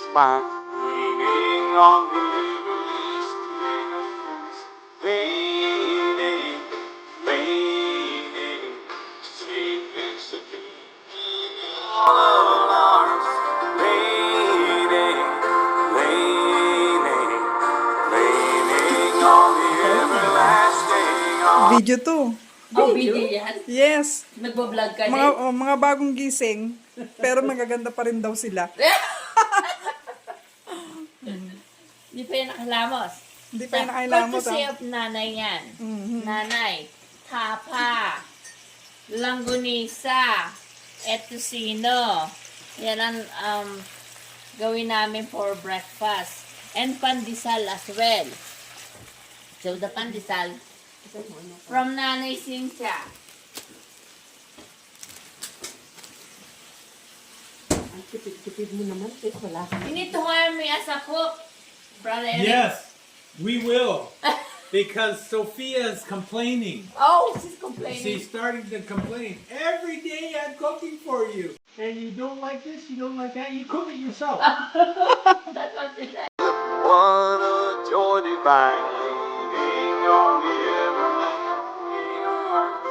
spine, leaning on the everlasting arms, leaning, leaning, sweet Mississippi. All arms, leaning, leaning, leaning on the everlasting arms. Video to. Oh, video yan? Yes. Nagbo-vlog ka din? Mga bagong gising, pero magaganda pa rin daw sila. Hindi pa yan nakilamos. Hindi pa yan nakilamos, Courtesy ah. of nanay yan. Nanay, tapa, langgunisa, etusino. Yan ang gawin namin for breakfast. And pandesal as well. So the pandesal from Nanay Cynthia. Ang tipid mo naman, wala ka. You need to hire me as a cook, Brother Eric. Yes, we will. Because Sophia is complaining. Oh, she's complaining. She's starting to complain. Every day I'm cooking for you. And you don't like this, you don't like that, you cook it yourself. That's what she said. What a joy divine, leaning on the everlasting arms.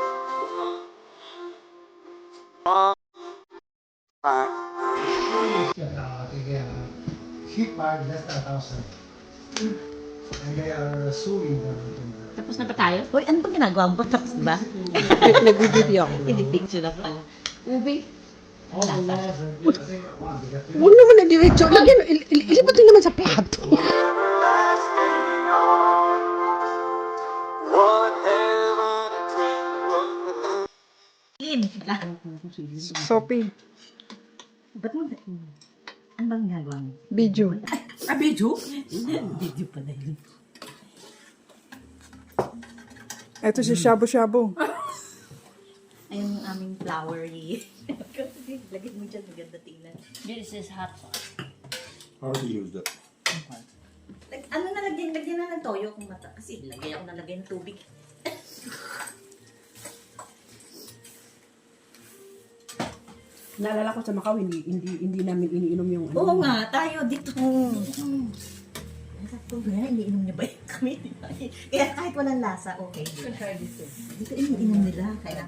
Hit by less than 1,000. And they are suing them. Tapos na ba tayo? Hoy, ano bang ginagawa mo? Tapos ba? Nag-video ako. Hindi-picture na pala. Ubi. All the laws are one. They got Huwag naman na diretso. Lagyan, ilipat nyo naman sa plato. Everlasting arms. What heaven and Sophie, Ba't mo? Ano bang ginagawa mo? video. Ah, video? Video pala yun. Ito si Shabu Shabu. Ay, yung aming flowery. Lagyan mo dyan, maganda tingnan. This is hot sauce. Already used it. Ano nalagyan na ng toyo kung mata? Kasi lagay ako nalagyan ng tubig. Naalala ko sa Macau, hindi namin iniinom yung ano. Oo nga, tayo dito. Kung gano'n, iniinom niya ba yun kami? Kaya kahit walang lasa, okay. Dito iniinom nila. Kaya